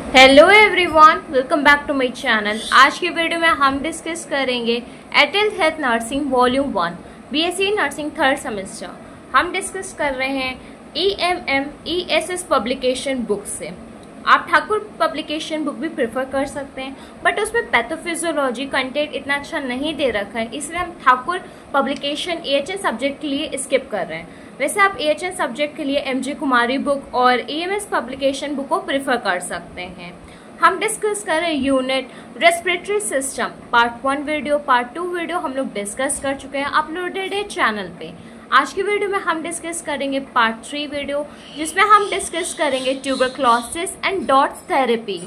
Hello everyone, welcome back to my channel. आज की video में हम डिस्कस करेंगे एयरटेल health nursing volume 1 BSc nursing third semester. हम डिस्कस कर रहे हैं EMM/ESS पब्लिकेशन बुक से। आप ठाकुर पब्लिकेशन बुक भी प्रेफर कर सकते हैं, बट उसमें पैथोफिजियोलॉजी कंटेंट इतना अच्छा नहीं दे रखा है, इसलिए हम ठाकुर पब्लिकेशन AHN सब्जेक्ट के लिए स्किप कर रहे हैं। वैसे आप AHN सब्जेक्ट के लिए MG कुमारी बुक और EMS पब्लिकेशन बुक को प्रेफर कर सकते हैं। हम डिस्कस कर रहे हैं unit respiratory system. Part 1 video, part 2 video हम लोग डिस्कस कर चुके हैं, अपलोडेड है चैनल पे। आज की वीडियो में हम डिस्कस करेंगे पार्ट 3 वीडियो, जिसमें हम डिस्कस करेंगे ट्यूबरक्लोसिस एंड डॉट्स थेरेपी।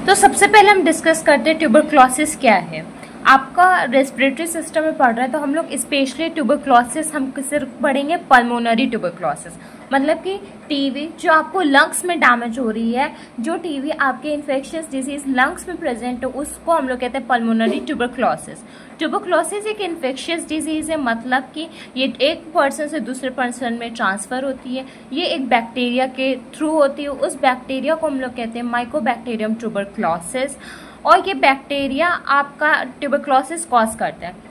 तो सबसे पहले हम डिस्कस करते हैं ट्यूबरक्लोसिस क्या है। आपका रेस्पिरेटरी सिस्टम में पढ़ रहा है तो हम लोग स्पेशली ट्यूबरक्लोसिस हम सिर्फ पढ़ेंगे पल्मोनरी ट्यूबरक्लोसिस, मतलब कि टीबी जो आपको लंग्स में डैमेज हो रही है, जो टीबी आपके इन्फेक्शियस डिजीज लंग्स में प्रेजेंट हो, उसको हम लोग कहते हैं पल्मोनरी ट्यूबरक्लोसिस। ट्यूबरक्लोसिस एक इन्फेक्शियस डिजीज है, मतलब कि ये एक पर्सन से दूसरे पर्सन में ट्रांसफर होती है। ये एक बैक्टीरिया के थ्रू होती है, उस बैक्टीरिया को हम लोग कहते हैं माइकोबैक्टीरियम ट्यूबरक्लोसिस, और ये बैक्टीरिया आपका ट्यूबरक्लोसिस कॉज करता है।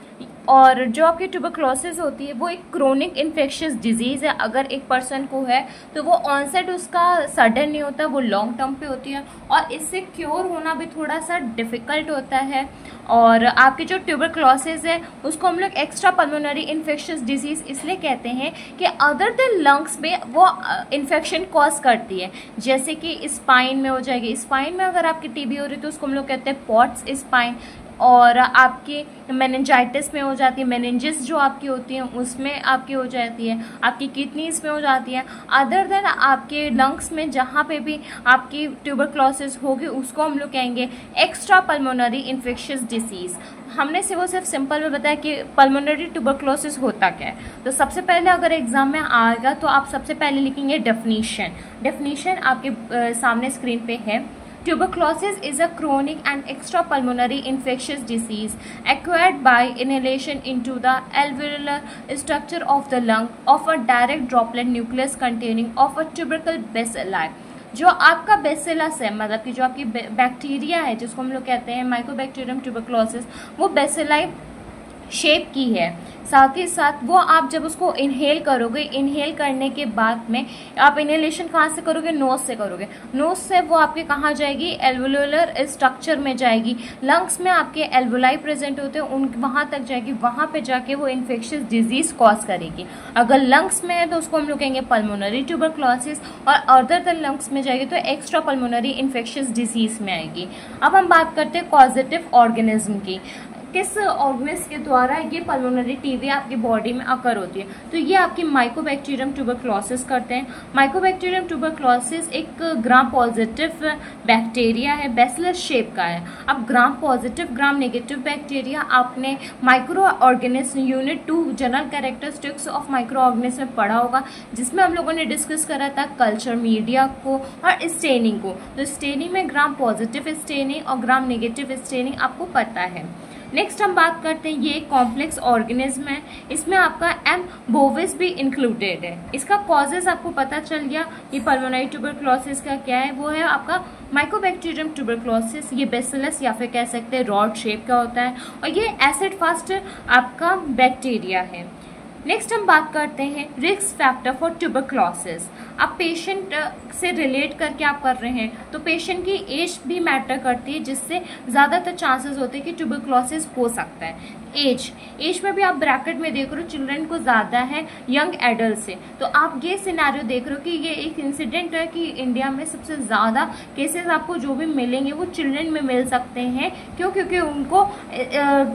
और जो आपकी ट्यूबरक्लोसिस होती है वो एक क्रोनिक इन्फेक्शियस डिजीज़ है। अगर एक पर्सन को है तो वो ऑनसेट उसका सडन नहीं होता, वो लॉन्ग टर्म पे होती है, और इससे क्योर होना भी थोड़ा सा डिफ़िकल्ट होता है। और आपकी जो ट्यूबरक्लोसिस है उसको हम लोग एक्स्ट्रा पल्मोनरी इन्फेक्शियस डिजीज़ इसलिए कहते हैं कि अदर देन लंग्स में वो इन्फेक्शन कॉज करती है। जैसे कि स्पाइन में हो जाएगी, स्पाइन में अगर आपकी टीबी हो रही है तो उसको हम लोग कहते हैं पॉट्स स्पाइन। और आपकी मेनिंजाइटिस में हो जाती है, मेनिंजिस जो आपकी होती है उसमें आपकी हो जाती है, आपकी किडनीज में हो जाती है। अदर देन आपके लंग्स में जहाँ पे भी आपकी ट्यूबरक्लोसिस होगी उसको हम लोग कहेंगे एक्स्ट्रा पल्मोनरी इन्फेक्शियस डिसीज़। हमने से वो सिर्फ सिंपल में बताया कि पल्मोनरी ट्यूबरक्लोसिस होता क्या है। तो सबसे पहले अगर एग्जाम में आएगा तो आप सबसे पहले लिखेंगे डेफिनीशन आपके सामने स्क्रीन पे है। Tuberculosis is a chronic and extrapulmonary infectious disease acquired by inhalation into the alveolar structure of the lung of a direct droplet nucleus containing of a tubercle bacilli। जो आपका बेसिलस है, मतलब कि जो आपकी बैक्टीरिया है जिसको हम लोग कहते हैं माइकोबैक्टीरियम ट्यूबरक्लोसिस, वो बेसिलाई शेप की है। साथ ही साथ वो आप जब उसको इनहेल करोगे, इनहेल करने के बाद में आप इनहेलेशन कहाँ से करोगे? नोज से करोगे। नोज से वो आपके कहाँ जाएगी? एल्वोलर स्ट्रक्चर में जाएगी। लंग्स में आपके एल्वोलाई प्रेजेंट होते हैं, उन वहाँ तक जाएगी, वहाँ पे जाके वो इन्फेक्शियस डिजीज कॉज करेगी। अगर लंग्स में है तो उसको हम लोग कहेंगे पल्मोनरी ट्यूबरक्लोसिस, और अदर देन लंग्स में जाएगी तो एक्स्ट्रा पल्मोनरी इन्फेक्शियस डिजीज में आएगी। अब हम बात करते हैं कॉजेटिव ऑर्गेनिज्म की, किस ऑर्गेनिज्म के द्वारा ये पल्मोनरी टीबी आपकी बॉडी में अकर होती है। तो ये आपकी माइकोबैक्टीरियम ट्यूबरक्लोसिस करते हैं। माइकोबैक्टीरियम ट्यूबरक्लोसिस एक ग्राम पॉजिटिव बैक्टीरिया है, बैसिलस शेप का है। अब gram positive gram negative bacteria आपने micro organism unit 2 general characteristics of micro organism में पढ़ा होगा, जिसमें हम लोगों ने डिस्कस करा था कल्चर मीडिया को और स्टेनिंग को। तो स्टेनिंग में ग्राम पॉजिटिव स्टेनिंग और ग्राम नेगेटिव स्टेनिंग आपको पता है। नेक्स्ट हम बात करते हैं, ये एक कॉम्प्लेक्स ऑर्गेनिज्म है, इसमें आपका एम बोविस भी इंक्लूडेड है। इसका कॉजेज आपको पता चल गया। ये पल्मोनरी ट्यूबरक्लोसिस का क्या है, वो है आपका माइकोबैक्टीरियम ट्यूबरक्लोसिस। ये बेसिलस या फिर कह सकते हैं रॉड शेप का होता है, और ये एसिड फास्ट आपका बैक्टीरिया है। नेक्स्ट हम बात करते हैं रिस्क फैक्टर फॉर ट्यूबरक्लोसिस। अब पेशेंट से रिलेट करके आप कर रहे हैं तो पेशेंट की एज भी मैटर करती है, जिससे ज़्यादातर चांसेस होते हैं कि ट्यूबरक्लोसिस हो सकता है। एज में भी आप ब्रैकेट में देख रहे हो चिल्ड्रन को ज़्यादा है यंग एडल्ट से, तो आप ये सिनेरियो देख रहे हो कि ये एक इंसिडेंट है कि इंडिया में सबसे ज़्यादा केसेस आपको जो भी मिलेंगे वो चिल्ड्रन में मिल सकते हैं। क्यों? क्योंकि उनको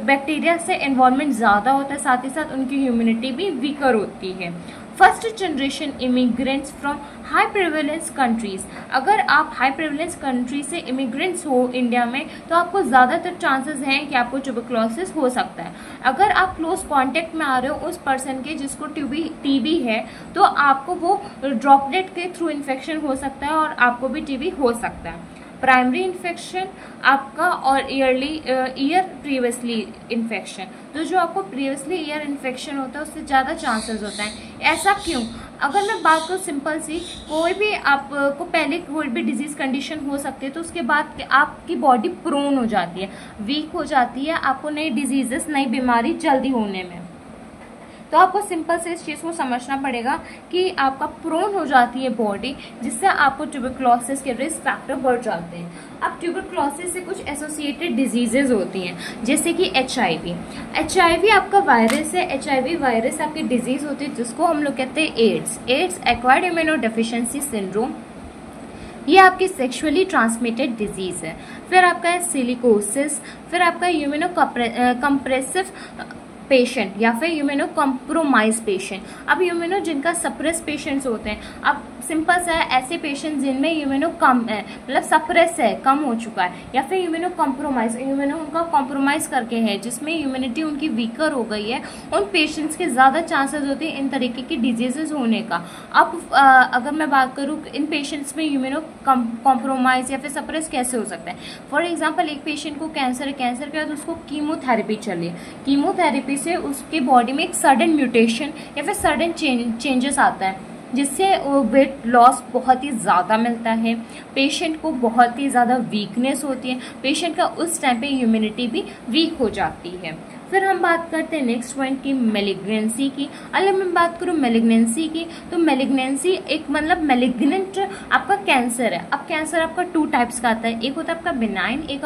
बैक्टीरिया से एनवायरनमेंट ज़्यादा होता है, साथ ही साथ उनकी ह्यूमिनिटी भी वीकर होती है। First generation immigrants from high prevalence countries. अगर आप हाई प्रिवेलेंस कंट्री से इमिग्रेंट्स हो इंडिया में तो आपको ज़्यादातर चांसेस हैं कि आपको ट्यूबरक्लोसिस हो सकता है। अगर आप क्लोज कांटेक्ट में आ रहे हो उस पर्सन के जिसको टीबी है तो आपको वो ड्रॉपलेट के थ्रू इन्फेक्शन हो सकता है और आपको भी टीबी हो सकता है। प्राइमरी इन्फेक्शन आपका और ईयर प्रीवियसली इन्फेक्शन, तो जो आपको प्रीवियसली ईयर इन्फेक्शन होता है उससे ज़्यादा चांसेस होता है। ऐसा क्यों? अगर मैं बात करूँ सिंपल सी, कोई भी आपको पहले कोई भी डिजीज कंडीशन हो सकती है तो उसके बाद आपकी बॉडी प्रोन हो जाती है, वीक हो जाती है, आपको नई डिजीजेस नई बीमारी जल्दी होने में। तो आपको सिंपल से इस चीज़ को समझना पड़ेगा कि आपका प्रोन हो जाती है बॉडी, जिससे आपको ट्यूबरक्लोसिस के रिस्क फैक्टर बढ़ जाते हैं। अब ट्यूबरक्लोसिस से कुछ एसोसिएटेड डिजीजेज होती हैं, जैसे कि HIV आपका वायरस है। HIV वायरस आपकी डिजीज होती है जिसको हम लोग कहते हैं एड्स, एक्वायर्ड इम्यूनोडेफिशिएंसी सिंड्रोम। ये आपकी सेक्सुअली ट्रांसमिटेड डिजीज है। फिर आपका है सिलिकोसिस, फिर आपका यूमिनो कंप्रेसिव पेशेंट या फिर यूमिनो कॉम्प्रोमाइज पेशेंट। अब यूमिनो जिनका सप्रेस पेशेंट्स होते हैं, अब सिंपल सा है, ऐसे पेशेंट जिनमें यूमिनो कम है, मतलब सप्रेस है, कम हो चुका है, या फिर यूमिनो कॉम्प्रोमाइज, यूमिनो उनका कॉम्प्रोमाइज करके है जिसमें ह्यूमिनिटी उनकी वीकर हो गई है, उन पेशेंट्स के ज़्यादा चांसेस होते हैं इन तरीके की डिजीजेज होने का। अब अगर मैं बात करूँ इन पेशेंट्स में यूमिनो कॉम्प्रोमाइज या फिर सप्रेस कैसे हो सकता है। फॉर एग्जाम्पल एक पेशेंट को कैंसर के बाद उसको कीमोथेरेपी चली, कीमोथेरेपी से उसके बॉडी में एक सडन म्यूटेशन या फिर सडन चेंजेस आता है, जिससे वेट लॉस बहुत ही ज़्यादा मिलता है, पेशेंट को बहुत ही ज़्यादा वीकनेस होती है, पेशेंट का उस टाइम पे इम्यूनिटी भी वीक हो जाती है। फिर हम बात करते हैं नेक्स्ट पॉइंट की, मैलिग्नेंसी की। अगर मैं बात करूँ मैलिग्नेंसी की, तो मैलिग्नेंसी एक मतलब मैलिग्नेंट आपका कैंसर है। अब कैंसर आपका 2 टाइप्स का आता है, एक होता है आपका बिनाइन, एक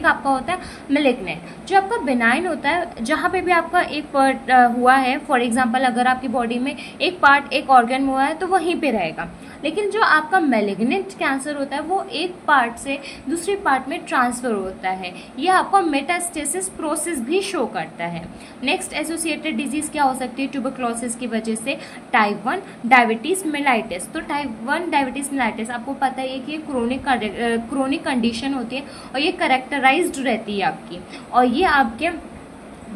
आपका होता है मैलिग्नेंट। जो आपका बिनाइन होता है, जहाँ पे भी आपका एक पार्ट हुआ है, फॉर एग्जाम्पल अगर आपकी बॉडी में एक पार्ट एक ऑर्गन हुआ है तो वहीं पे रहेगा। लेकिन जो आपका मैलिग्नेंट कैंसर होता है वो एक पार्ट से दूसरी पार्ट में ट्रांसफर होता है, ये आपका मेटास्टेसिस प्रोसेस भी शो करता है। नेक्स्ट एसोसिएटेड डिजीज क्या हो सकती है ट्यूबरक्लोसिस की वजह से? Type 1 diabetes mellitus. तो टाइप 1 डायबिटीज मेलाइटिस आपको पता है कि क्रोनिक कंडीशन होती है और ये करेक्टराइज्ड रहती है आपकी, और ये आपके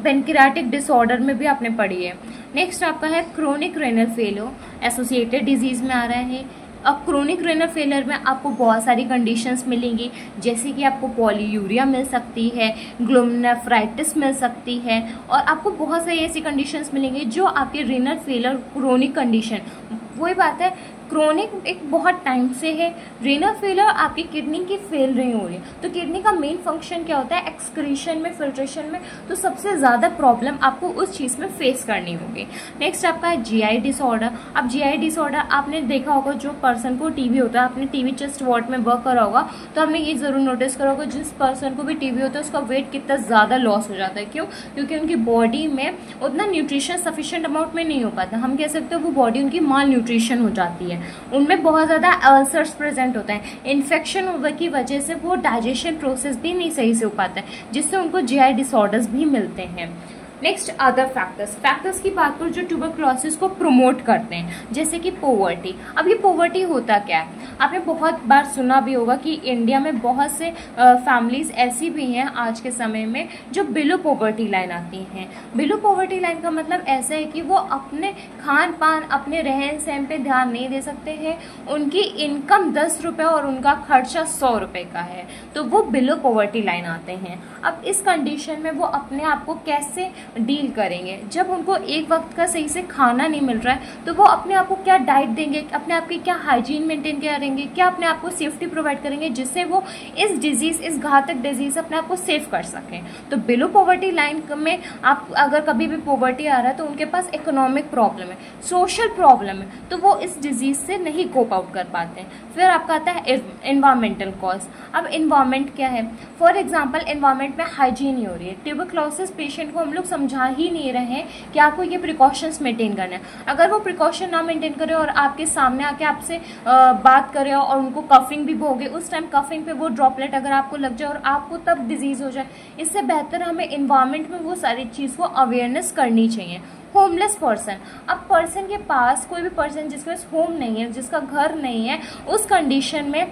पेनक्रियाटिक डिसऑर्डर में भी आपने पढ़ी है। नेक्स्ट आपका है chronic renal failure, associated disease में आ रहा है। अब क्रोनिक रेनल फेलियर में आपको बहुत सारी कंडीशंस मिलेंगी, जैसे कि आपको पॉलीयूरिया मिल सकती है, ग्लोमेरुलनेफ्राइटिस मिल सकती है, और आपको बहुत सारी ऐसी कंडीशंस मिलेंगी जो आपके रेनल फेलियर क्रोनिक कंडीशन, वही बात है क्रोनिक एक बहुत टाइम से है। रेनल फेलियर आपकी किडनी की फेल नहीं हो रही है, तो किडनी का मेन फंक्शन क्या होता है? एक्सक्रीशन में, फिल्ट्रेशन में, तो सबसे ज़्यादा प्रॉब्लम आपको उस चीज़ में फेस करनी होगी। नेक्स्ट आपका है जीआई डिसऑर्डर। अब जीआई डिसऑर्डर आपने देखा होगा, जो पर्सन को टीबी होता है, आपने टीबी चेस्ट वार्ड में वर्क करा होगा तो आपने ये ज़रूर नोटिस करा होगा, जिस पर्सन को भी टीबी होता है उसका वेट कितना ज़्यादा लॉस हो जाता है। क्यों? क्योंकि उनकी बॉडी में उतना न्यूट्रिशन सफिशिएंट अमाउंट में नहीं हो पाता, हम कह सकते हैं वो बॉडी उनकी माल न्यूट्रिशन हो जाती है, उनमें बहुत ज़्यादा अल्सर्स प्रेजेंट होते हैं, इन्फेक्शन की वजह से वो डाइजेशन प्रोसेस भी नहीं सही से हो पाता है, जिससे उनको जीआई डिसऑर्डर्स भी मिलते हैं। नेक्स्ट अदर फैक्टर्स की बात करूँ जो ट्यूबरक्लोसिस को प्रमोट करते हैं, जैसे कि पोवर्टी। अब ये पोवर्टी होता क्या है? आपने बहुत बार सुना भी होगा कि इंडिया में बहुत से फैमिलीज ऐसी भी हैं आज के समय में जो बिलो पोवर्टी लाइन आती हैं। बिलो पोवर्टी लाइन का मतलब ऐसा है कि वो अपने खान पान, अपने रहन सहन पे ध्यान नहीं दे सकते हैं, उनकी इनकम 10 रुपये और उनका खर्चा 100 रुपये का है, तो वो बिलो पोवर्टी लाइन आते हैं। अब इस कंडीशन में वो अपने आप को कैसे डील करेंगे? जब उनको एक वक्त का सही से खाना नहीं मिल रहा है तो वो अपने आप को क्या डाइट देंगे, अपने आप की क्या हाइजीन मेंटेन करेंगे, क्या अपने आप को सेफ्टी प्रोवाइड करेंगे जिससे वो इस घातक डिजीज से अपने आप को सेव कर सकें। तो बिलो पॉवर्टी लाइन में आप अगर कभी भी पॉवर्टी आ रहा है तो उनके पास इकोनॉमिक प्रॉब्लम है, सोशल प्रॉब्लम है, तो वो इस डिजीज से नहीं कोप आउट कर पाते हैं। फिर आपका आता है एनवायरमेंटल कॉज। अब एनवायरमेंट क्या है? फॉर एग्जाम्पल एनवायरमेंट में हाइजीन नहीं हो रही है, ट्यूबरक्लोसिस पेशेंट को हम लोग समझा ही नहीं रहे हैं कि आपको ये प्रिकॉशंस मेंटेन करना है। अगर वो प्रिकॉशन ना मेंटेन करे और आपके सामने आके आपसे बात करे और उनको कफिंग भी भोगे, उस टाइम कफिंग पे वो ड्रॉपलेट अगर आपको लग जाए और आपको तब डिजीज हो जाए, इससे बेहतर हमें एनवायरमेंट में वो सारी चीज़ को अवेयरनेस करनी चाहिए। होमलेस पर्सन, अब पर्सन के पास कोई भी पर्सन जिसके पास होम नहीं है, जिसका घर नहीं है, उस कंडीशन में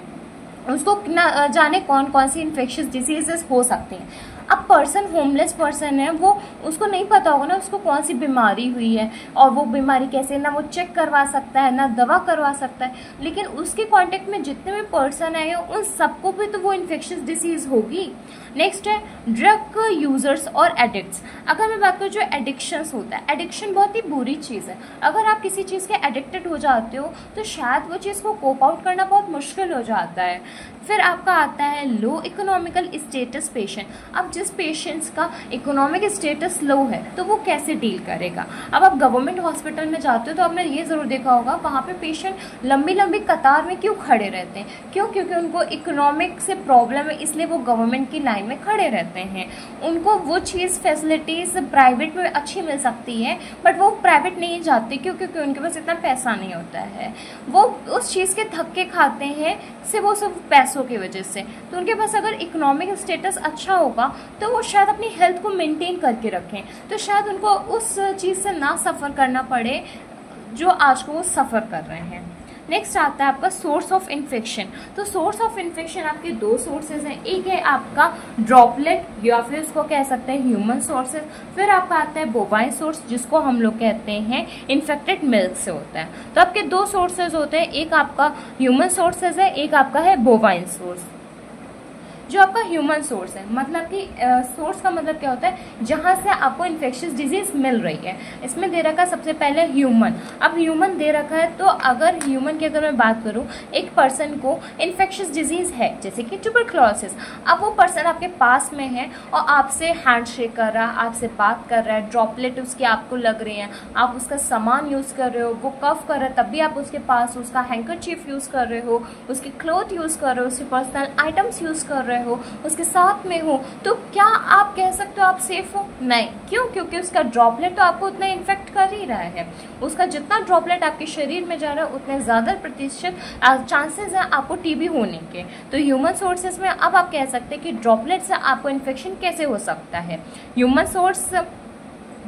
उसको न जाने कौन कौन सी इन्फेक्शियस डिजीजेस हो सकती हैं। अब पर्सन होमलेस पर्सन है, वो उसको नहीं पता होगा ना उसको कौन सी बीमारी हुई है और वो बीमारी कैसे, ना वो चेक करवा सकता है ना दवा करवा सकता है, लेकिन उसके कांटेक्ट में जितने भी पर्सन आए उन सबको भी तो वो इन्फेक्शियस डिसीज होगी। नेक्स्ट है ड्रग यूजर्स और एडिक्ट्स। अगर मैं बात करूँ जो एडिक्शंस होता है, एडिक्शन बहुत ही बुरी चीज़ है। अगर आप किसी चीज़ के एडिक्टेड हो जाते हो तो शायद वो चीज़ को कोप आउट करना बहुत मुश्किल हो जाता है। फिर आपका आता है लो इकोनॉमिकल स्टेटस पेशेंट। अब जिस पेशेंट्स का इकोनॉमिक स्टेटस लो है तो वो कैसे डील करेगा। अब आप गवर्नमेंट हॉस्पिटल में जाते हो तो आपने ये ज़रूर देखा होगा वहाँ पे पेशेंट लंबी लंबी कतार में क्यों खड़े रहते हैं, क्यों? क्योंकि उनको इकोनॉमिक से प्रॉब्लम है, इसलिए वो गवर्नमेंट की लाइन में खड़े रहते हैं। उनको वो चीज़ फैसिलिटीज़ प्राइवेट में अच्छी मिल सकती है बट वो प्राइवेट नहीं जाते, क्यों? क्योंकि उनके पास इतना पैसा नहीं होता है। वो उस चीज़ के धक्के खाते हैं से वो सब पैसों की वजह से। तो उनके पास अगर इकोनॉमिक स्टेटस अच्छा होगा तो वो शायद अपनी हेल्थ को मेंटेन करके रखें, तो शायद उनको उस चीज़ से ना सफ़र करना पड़े जो आज को वो सफ़र कर रहे हैं। नेक्स्ट आता है आपका सोर्स ऑफ इन्फेक्शन। तो सोर्स ऑफ इन्फेक्शन आपके दो सोर्सेज हैं, एक है आपका ड्रॉपलेट या फिर उसको कह सकते हैं ह्यूमन सोर्सेज, फिर आपका आता है बोवाइन सोर्स जिसको हम लोग कहते हैं इन्फेक्टेड मिल्क से होता है। तो आपके दो सोर्सेज होते हैं, एक आपका ह्यूमन सोर्सेज है, एक आपका है बोवाइन सोर्स। जो आपका ह्यूमन सोर्स है, मतलब कि सोर्स का मतलब क्या होता है, जहाँ से आपको इन्फेक्शियस डिजीज मिल रही है। इसमें दे रखा है सबसे पहले ह्यूमन। अब ह्यूमन दे रखा है तो अगर ह्यूमन की अगर मैं बात करूँ, एक पर्सन को इन्फेक्शियस डिजीज है जैसे कि ट्यूबरक्लोसिस, अब वो पर्सन आपके पास में है और आपसे हैंड शेक कर रहा है, आपसे बात कर रहा है, ड्रॉपलेट उसके आपको लग रहे हैं, आप उसका सामान यूज़ कर रहे हो, वो कफ कर रहा है तब भी आप उसके पास उसका हैंकरचीफ यूज़ कर रहे हो, उसके क्लॉथ यूज़ कर रहे हो, उसके पर्सनल आइटम्स यूज़ कर रहे हो, उसके साथ में हो, तो क्या आप कह सकते हो आप सेफ हो? नहीं। क्यों? क्योंकि उसका ड्रॉपलेट तो आपको उतना इन्फेक्ट कर ही रहा है। उसका जितना ड्रॉपलेट आपके शरीर में जा रहा है उतने ज़्यादा प्रतिशत चांसेस हैं आपको टीबी होने के। तो ह्यूमन सोर्सेज में अब आप कह सकते हैं कि ड्रॉपलेट से आपको इन्फेक्शन कैसे हो सकता है। ह्यूमन सोर्स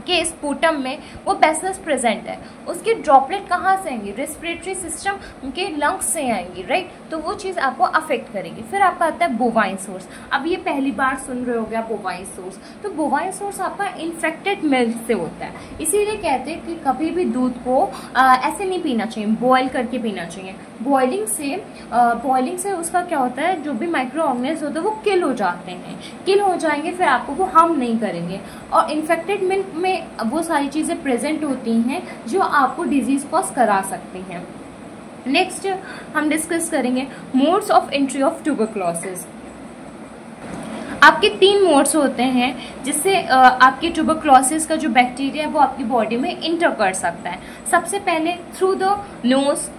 के स्पूटम में वो बैसिलस प्रेजेंट है, उसकी ड्रॉपलेट कहाँ से आएंगी? रेस्पिरेटरी सिस्टम के लंग्स से आएंगी, राइट? तो वो चीज़ आपको अफेक्ट करेगी। फिर आपका आता है बोवाइन सोर्स। अब ये पहली बार सुन रहे हो गया बोवाइन सोर्स। तो बोवाइन सोर्स आपका इन्फेक्टेड मिल्क से होता है, इसीलिए कहते हैं कि कभी भी दूध को ऐसे नहीं पीना चाहिए, बॉयल करके पीना चाहिए। बॉइलिंग से उसका क्या होता है, जो भी माइक्रो ऑर्गेनिज्म होते हैं वो किल हो जाते हैं, किल हो जाएंगे, फिर आपको वो हार्म नहीं करेंगे। और इन्फेक्टेड मिल्क में वो सारी चीज़ें प्रेजेंट होती हैं जो आपको डिजीज कॉज करा सकती हैं। नेक्स्ट हम डिस्कस करेंगे modes of entry of tuberculosis. आपके 3 मोड्स होते हैं जिससे आपके ट्यूबरक्लोसिस का जो बैक्टीरिया है वो आपकी बॉडी में इंटर कर सकता है। सबसे पहले through the nose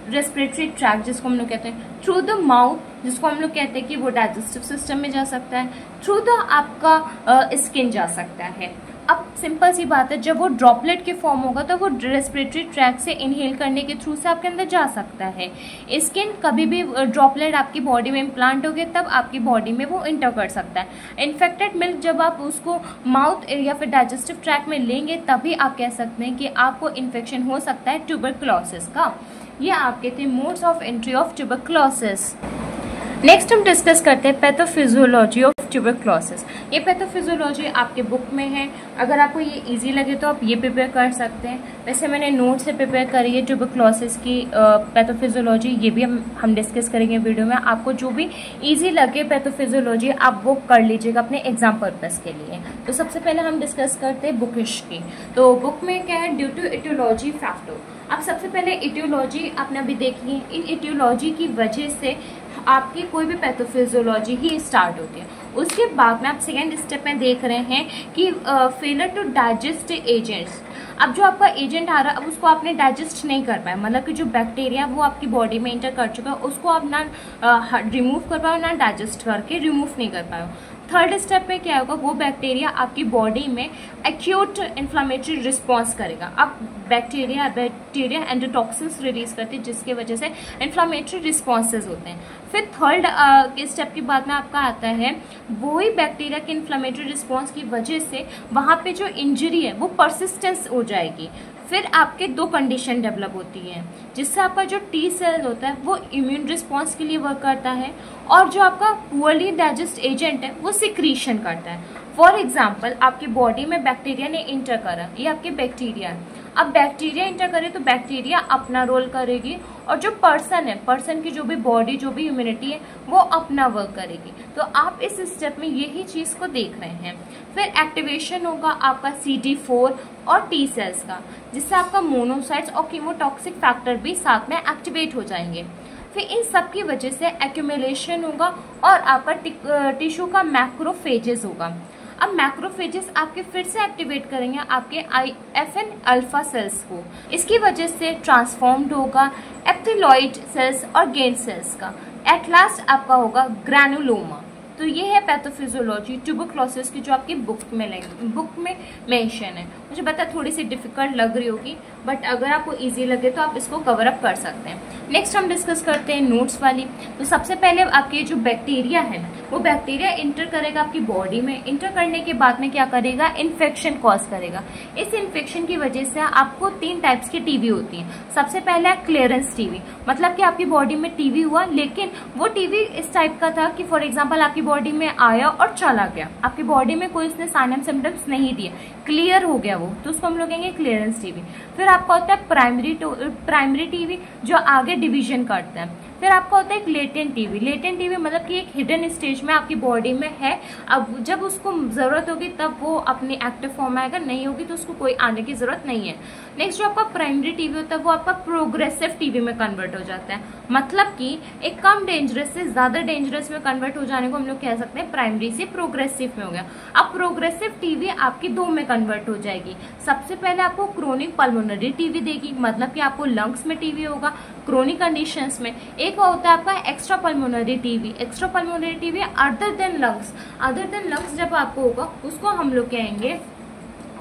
respiratory tract जिसको हम लोग कहते हैं, थ्रू द माउथ जिसको हम लोग कहते हैं कि वो डाइजेस्टिव सिस्टम में जा सकता है, थ्रू द आपका स्किन जा सकता है। अब सिंपल सी बात है, जब वो ड्रॉपलेट के फॉर्म होगा तो वो रेस्पिरेटरी ट्रैक से इनहेल करने के थ्रू से आपके अंदर जा सकता है। स्किन कभी भी ड्रॉपलेट आपकी बॉडी में इम्प्लांट हो गया तब आपकी बॉडी में वो इंटर कर सकता है। इन्फेक्टेड मिल्क जब आप उसको माउथ या फिर डाइजेस्टिव ट्रैक में लेंगे तभी आप कह सकते हैं कि आपको इन्फेक्शन हो सकता है ट्यूबरक्लोसिस का। ये आपके थे modes of entry of tuberculosis. Next हम डिस्कस करते हैं पैथोफिजियोलॉजी ऑफ ट्यूबरक्लोसिस। ये पैथोफिजियोलॉजी आपके बुक में है, अगर आपको ये इजी लगे तो आप ये प्रिपेयर कर सकते हैं। वैसे मैंने नोट से प्रिपेयर करी है ट्यूबरक्लोसिस की पैथोफिजियोलॉजी, ये भी हम डिस्कस करेंगे वीडियो में। आपको जो भी इजी लगे पैथोफिजियोलॉजी आप वो कर लीजिएगा अपने एग्जाम पर्पस के लिए। तो सबसे पहले हम डिस्कस करते हैं बुकिश की। तो बुक में क्या है, ड्यू टू इटियोलॉजी फैक्टर। अब सबसे पहले इटियोलॉजी आपने अभी देखी है, इन इटियोलॉजी की वजह से आपकी कोई भी पैथोफिजियोलॉजी ही स्टार्ट होती है। उसके बाद में आप सेकेंड स्टेप में देख रहे हैं कि फेलर टू डाइजेस्ट एजेंट्स। अब जो आपका एजेंट आ रहा है अब उसको आपने डाइजेस्ट नहीं कर पाया, मतलब कि जो बैक्टीरिया वो आपकी बॉडी में इंटर कर चुका है उसको आप ना रिमूव कर पाओ ना डाइजेस्ट करके रिमूव नहीं कर पाओ। थर्ड स्टेप में क्या होगा, वो बैक्टीरिया आपकी बॉडी में एक्यूट इन्फ्लामेटरी रिस्पॉन्स करेगा। अब बैक्टीरिया एंडोटॉक्सिन्स रिलीज करते हैं जिसकी वजह से इन्फ्लामेटरी रिस्पॉन्सेज होते हैं। फिर थर्ड के स्टेप के बाद में आपका आता है वही बैक्टीरिया के इन्फ्लामेटरी रिस्पॉन्स की वजह से वहाँ पे जो इंजरी है वो परसिस्टेंस हो जाएगी। फिर आपके दो कंडीशन डेवलप होती हैं, जिससे आपका जो टी सेल होता है वो इम्यून रिस्पॉन्स के लिए वर्क करता है, और जो आपका पुअरली डाइजेस्ट एजेंट है वो सिक्रीशन करता है। फॉर एग्जाम्पल, आपकी बॉडी में बैक्टीरिया ने इंटर करा, ये आपके बैक्टीरिया है। अब बैक्टीरिया इंटर करे तो बैक्टीरिया अपना रोल करेगी, और जो पर्सन है, पर्सन की जो भी बॉडी, जो भी इम्यूनिटी है, वो अपना वर्क करेगी। तो आप इस स्टेप में यही चीज को देख रहे हैं। फिर एक्टिवेशन होगा आपका CD4 और टी सेल्स का, जिससे आपका मोनोसाइट्स और कीमोटॉक्सिक फैक्टर भी साथ में एक्टिवेट हो जाएंगे। फिर इन सब की वजह से एक्यूमुलेशन होगा और आपका टिश्यू का मैक्रोफेजेस होगा। अब मैक्रोफेजेस आपके फिर से एक्टिवेट करेंगे आपके IFN अल्फा सेल्स को। इसकी वजह से ट्रांसफॉर्म्ड होगा एप्थिलॉइड सेल्स और गेन सेल्स का। एट लास्ट आपका होगा ग्रैनुलोमा। तो ये है पैथोफिजियोलॉजी ट्यूबरक्लोसिस की, जो आपकी बुक में मेंशन है। मुझे पता थोड़ी सी डिफिकल्ट लग रही होगी, बट अगर आपको इजी लगे तो आप इसको कवर अप कर सकते हैं। नेक्स्ट हम डिस्कस करते हैं नोट्स वाली। तो सबसे पहले आपके जो बैक्टीरिया है, वो बैक्टीरिया इंटर करेगा आपकी बॉडी में। इंटर करने के बाद में क्या करेगा, इन्फेक्शन कॉज करेगा। इस इन्फेक्शन की वजह से आपको 3 टाइप्स की टीबी होती है। सबसे पहले है क्लियरेंस टीबी, मतलब कि आपकी बॉडी में टीबी हुआ, लेकिन वो टीबी इस टाइप का था कि फॉर एग्जाम्पल आपकी बॉडी में आया और चला गया, आपकी बॉडी में कोई इसने साइन एंड सिम्टम्स नहीं दिए, क्लियर हो गया वो, तो उसको हम लोग कहेंगे क्लियरेंस टीबी। फिर आपका होता है प्राइमरी टीबी, जो आगे डिवीजन करता है। फिर आपका होता है एक लेटेंट टीबी। लेटेंट टीबी मतलब कि एक हिडन स्टेज में आपकी बॉडी में है, अब जब उसको जरूरत होगी तब वो अपनी एक्टिव फॉर्म में आएगा, नहीं होगी तो उसको कोई आने की जरूरत नहीं है। नेक्स्ट जो आपका प्राइमरी टीबी होता है वो आपका प्रोग्रेसिव टीबी में कन्वर्ट हो जाता है, मतलब कि एक कम डेंजरस से ज्यादा डेंजरस में कन्वर्ट हो जाने को हम लोग कह सकते हैं प्राइमरी से प्रोग्रेसिव में हो गया। अब प्रोग्रेसिव टीबी आपकी 2 में कन्वर्ट हो जाएगी। सबसे पहले आपको क्रोनिक पल्मोनरी टीबी देगी, मतलब कि आपको लंग्स में टीबी होगा क्रोनिक कंडीशंस में। एक होता है आपका extra pulmonary TB. Extra pulmonary TB other than lungs जब आपको होगा उसको हम लोग कहेंगे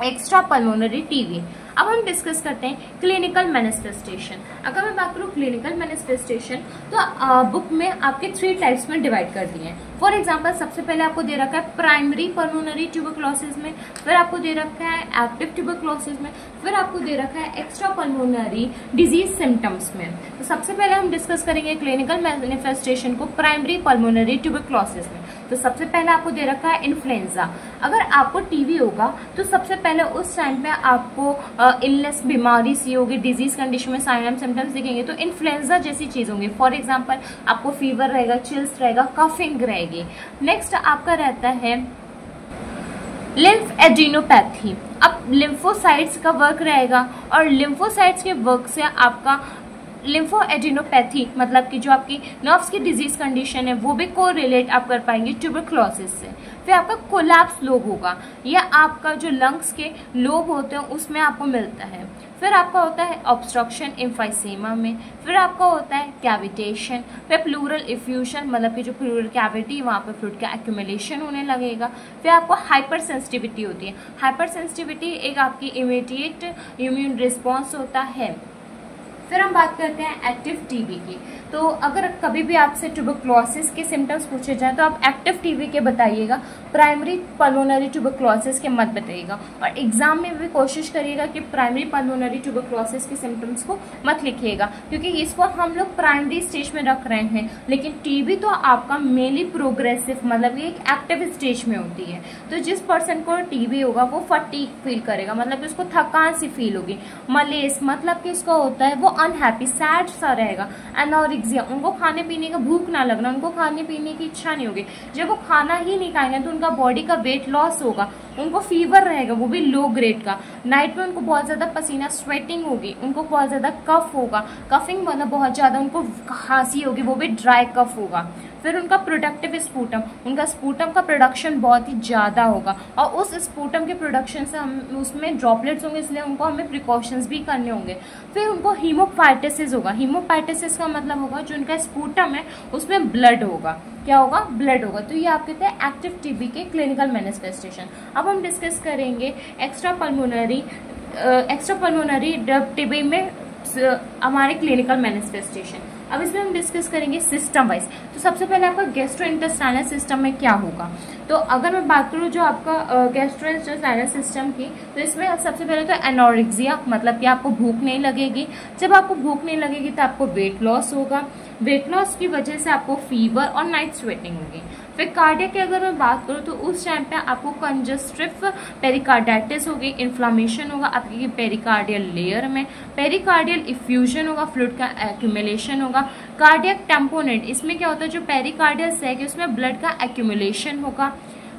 एक्स्ट्रा पल्मोनरी टीबी। अब हम डिस्कस करते हैं क्लिनिकल मैनिफेस्टेशन। अगर मैं बात करूँ क्लिनिकल मैनिफेस्टेशन, तो बुक में आपके 3 टाइप्स में डिवाइड कर दिए हैं। फॉर एग्जांपल, सबसे पहले आपको दे रखा है प्राइमरी पल्मोनरी ट्यूबरक्लोसिस में, फिर आपको दे रखा है एक्टिव ट्यूबरक्लोसिस में, फिर आपको दे रखा है एक्स्ट्रा पल्मोनरी डिजीज सिम्टम्स में। तो सबसे पहले हम डिस्कस करेंगे क्लिनिकल मैनिफेस्टेशन को प्राइमरी पल्मोनरी ट्यूबरक्लोसिस में। तो सबसे पहले आपको दे रखा है इन्फ्लुएंजा। अगर आपको टीबी होगा तो सबसे पहले उस टाइम पे आपको इलनेस, बीमारी सी होगी, डिजीज कंडीशन में साइन एंड सिम्टम्स दिखेंगे तो इन्फ्लुएंजा जैसी चीज होंगी। फॉर एग्जांपल, आपको फीवर रहेगा, चिल्स रहेगा, कफिंग रहेगी। नेक्स्ट आपका रहता है लिम्फ एडिनोपैथी। अब लिम्फोसाइट्स का वर्क रहेगा, और लिम्फोसाइट्स के वर्क से आपका लिम्फो एडिनोपैथी, मतलब कि जो आपकी नर्व्स की डिजीज कंडीशन है वो भी कोरिलेट आप कर पाएंगे ट्यूबरक्लोसिस से। फिर आपका कोलैप्स लोब होगा, या आपका जो लंग्स के लोब होते हैं उसमें आपको मिलता है। फिर आपका होता है ऑब्स्ट्रक्शन एम्फाइसेमा में। फिर आपका होता है कैविटेशन। फिर प्लूरल इफ्यूजन, मतलब कि जो प्लूरल कैविटी वहाँ पे फ्लूइड का एक्यूमुलेशन होने लगेगा। फिर आपको हाइपर सेंसिटिविटी होती है। हाइपर सेंसिटिविटी एक आपकी इमीडिएट इम्यून रिस्पॉन्स होता है। फिर हम बात करते हैं एक्टिव टीबी की। तो अगर कभी भी आपसे ट्यूबरक्लोसिस के सिम्टम्स पूछे जाए तो आप एक्टिव टीबी के बताइएगा, प्राइमरी पल्मोनरी ट्यूबरक्लोसिस के मत बताइएगा। और एग्जाम में भी कोशिश करिएगा कि प्राइमरी पल्मोनरी ट्यूबरक्लोसिस के सिम्टम्स को मत लिखिएगा, क्योंकि इसको हम लोग प्राइमरी स्टेज में रख रहे हैं। लेकिन टीबी तो आपका मेनली प्रोग्रेसिव, मतलब एक एक्टिव स्टेज में होती है। तो जिस पर्सन को टीबी होगा वो फटीग फील करेगा, मतलब कि उसको थकान सी फील होगी। मलेस, मतलब कि इसका होता है वो अनहैप्पी, सैड सा रहेगा। एनोरेक्सिया, उनको खाने पीने का भूख ना लगना, उनको खाने पीने की इच्छा नहीं होगी। जब वो खाना ही नहीं खाएंगे तो उनका बॉडी का वेट लॉस होगा। उनको फीवर रहेगा, वो भी लो ग्रेड का। नाइट में उनको बहुत ज्यादा पसीना, स्वेटिंग होगी, उनको बहुत ज्यादा कफ होगा, कफिंग मतलब बहुत ज्यादा उनको खांसी होगी, वो भी ड्राई कफ होगा। फिर उनका प्रोडक्टिव स्पूटम, उनका स्पूटम का प्रोडक्शन बहुत ही ज्यादा होगा, और उस स्पूटम के प्रोडक्शन से हम उसमें ड्रॉपलेट्स होंगे, इसलिए उनको हमें प्रिकॉशंस भी करने होंगे। फिर उनको हीमोपाइटिस होगा। हीमोपाइटिस का मतलब होगा जो उनका स्पूटम है उसमें ब्लड होगा। क्या होगा? ब्लड होगा। तो ये आप कहते हैं एक्टिव टीबी के क्लिनिकल मैनिफेस्टेशन। अब हम डिस्कस करेंगे एक्स्ट्रा पल्मोनरी टीबी में हमारे क्लिनिकल मैनिफेस्टेशन। अब इसमें हम डिस्कस करेंगे सिस्टम वाइज। तो सबसे पहले आपका गैस्ट्रोइंटेस्टाइनल सिस्टम में क्या होगा। तो अगर मैं बात करूँ जो आपका गैस्ट्रोइंटेस्टाइनल सिस्टम की, तो इसमें सबसे पहले तो एनोरेक्सिया, मतलब कि आपको भूख नहीं लगेगी। जब आपको भूख नहीं लगेगी तो आपको वेट लॉस होगा। वेट लॉस की वजह से आपको फीवर और नाइट स्वेटिंग होगी। फिर कार्डियक की अगर मैं बात करूँ तो उस टाइम पे आपको कंजस्टिव पेरिकार्डाइटिस होगी, इन्फ्लामेशन होगा आपकी पेरिकार्डियल लेयर में, पेरिकार्डियल इफ्यूजन होगा, फ्लूइड का एक्यूमुलेशन होगा। कार्डियक टेम्पोनेट, इसमें क्या होता है जो पेरिकार्डियल सैक है उसमें ब्लड का एक्यूमुलेशन होगा।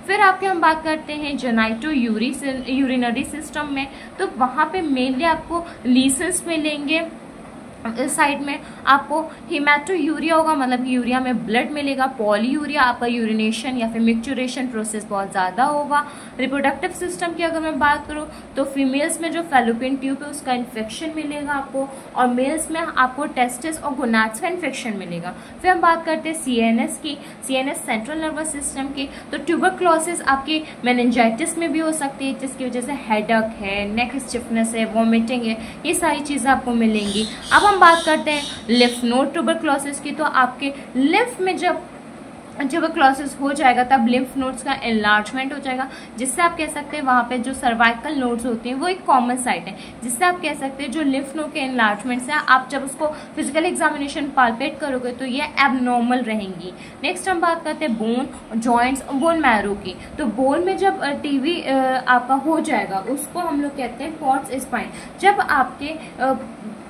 फिर आपके हम बात करते हैं जेनाइटो यूरिनरी सिस्टम में, तो वहाँ पे मेनली आपको लीसेंस मिलेंगे। इस साइड में आपको हिमेटोयूरिया होगा, मतलब कि यूरिया में ब्लड मिलेगा। पॉलीयूरिया, आपका यूरिनेशन या फिर मिक्चुरेशन प्रोसेस बहुत ज़्यादा होगा। रिप्रोडक्टिव सिस्टम की अगर मैं बात करूँ तो फीमेल्स में जो फैलोपियन ट्यूब है उसका इन्फेक्शन मिलेगा आपको, और मेल्स में आपको टेस्टिस और गोनाड्स का इन्फेक्शन मिलेगा। फिर हम बात करते हैं सीएनएस की, सीएनएस सेंट्रल नर्वस सिस्टम की। तो ट्यूबरक्लोसिस आपकी मेनिंजाइटिस में भी हो सकती है, जिसकी वजह से हेडक है, नेक स्टिफनेस है, वॉमिटिंग है, ये सारी चीज़ें आपको मिलेंगी। अब हम बात करते हैं लिम्फ नोड ट्यूबरक्लोसिस की। तो आपके लिम्फ में जब ट्यूबरक्लोसिस हो जाएगा तब लिम्फ नोड्स का एनलार्जमेंट हो जाएगा, जिससे आप कह सकते हैं वहाँ पे जो सर्वाइकल नोड्स होते हैं वो एक कॉमन साइट है, जिससे आप कह सकते हैं जो लिम्फ नोड के एनलार्जमेंट से आप जब उसको फिजिकल एग्जामिनेशन पाल्पेट करोगे तो ये एबनॉर्मल रहेंगी। नेक्स्ट हम बात करते हैं बोन, जॉइंट्स और बोन मैरो की। तो बोन में जब टीवी आपका हो जाएगा उसको हम लोग कहते हैं पॉट्स स्पाइन। जब आपके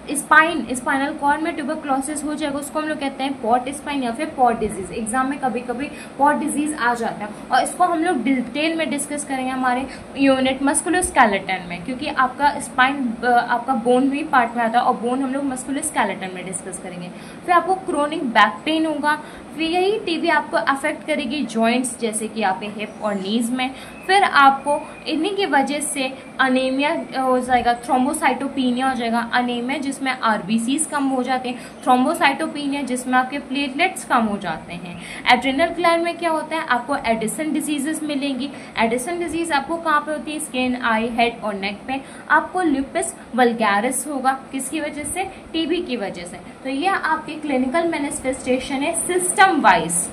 स्पाइनल कॉर्ड में ट्यूबरक्लोसिस हो जाएगा उसको हम लोग कहते हैं पॉट स्पाइन या फिर पॉट डिजीज। एग्जाम में कभी कभी पॉट डिजीज आ जाता है, और इसको हम लोग डिटेल में डिस्कस करेंगे हमारे यूनिट मस्कुलोस्केलेटन में, क्योंकि आपका स्पाइन आपका बोन भी पार्ट में आता है, और बोन हम लोग मस्कुलोस्केलेटन में डिस्कस करेंगे। फिर आपको क्रोनिक बैक पेन होगा। फिर यही टीबी आपको अफेक्ट करेगी जॉइंट्स, जैसे कि आपके हिप और नीज में। फिर आपको इन्हीं की वजह से अनीमिया हो जाएगा, थ्रोम्बोसाइटोपिनिया हो जाएगा। अनीमिया जिसमें आरबीसीज कम हो जाते हैं, थ्रोम्बोसाइटोपिनिया जिसमें आपके प्लेटलेट्स कम हो जाते हैं। एड्रिनल ग्लैंड में क्या होता है, आपको एडिसन डिजीजेस मिलेंगी। एडिसन डिजीज आपको कहाँ पे होती है, स्किन, आई, हेड और नेक पे। आपको लुपस वल्गैरिस होगा, किसकी वजह से, टीबी की वजह से। तो ये आपकी क्लिनिकल मैनिफेस्टेशन है सिस्टम वाइज।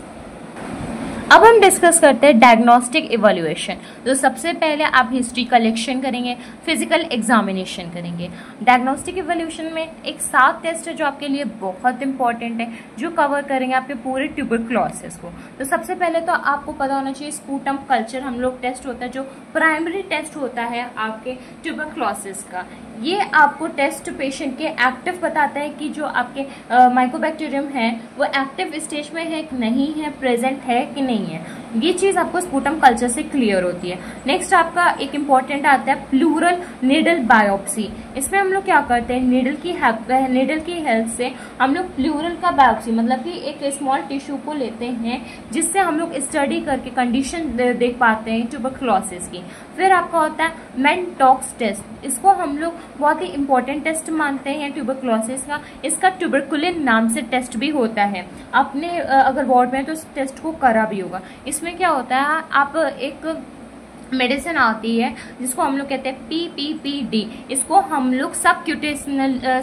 अब हम डिस्कस करते हैं डायग्नोस्टिक इवैल्यूएशन। तो सबसे पहले आप हिस्ट्री कलेक्शन करेंगे, फिजिकल एग्जामिनेशन करेंगे। डायग्नोस्टिक इवैल्यूएशन में एक 7 टेस्ट है जो आपके लिए बहुत इंपॉर्टेंट है, जो कवर करेंगे आपके पूरे ट्यूबरक्लोसिस को। तो सबसे पहले तो आपको पता होना चाहिए स्पूटम कल्चर हम लोग टेस्ट होता है, जो प्राइमरी टेस्ट होता है आपके ट्यूबरक्लोसिस का। ये आपको टेस्ट पेशेंट के एक्टिव बताता है कि जो आपके माइकोबैक्टीरियम है वो एक्टिव स्टेज में है कि नहीं है, प्रेजेंट है कि नहीं है। ये चीज आपको स्पूटम कल्चर से क्लियर होती है। नेक्स्ट आपका एक इम्पॉर्टेंट आता है प्लूरल नीडल बायोप्सी। इसमें हम लोग क्या करते हैं, नीडल की हेल्प से हम लोग प्लूरल का बायोप्सी, मतलब कि एक स्मॉल टिश्यू को लेते हैं, जिससे हम लोग स्टडी करके कंडीशन देख पाते हैं ट्यूबरक्लोसिस की। फिर आपका होता है मेंटॉक्स टेस्ट। इसको हम लोग बहुत ही इंपॉर्टेंट टेस्ट मानते हैं ट्यूबरक्लोसिस का। इसका ट्यूबरकुलिन नाम से टेस्ट भी होता है। आपने अगर वार्ड में तो इस टेस्ट को करा भी होगा। इसमें क्या होता है, आप एक मेडिसिन आती है जिसको हम लोग कहते हैं PPPD। इसको हम लोग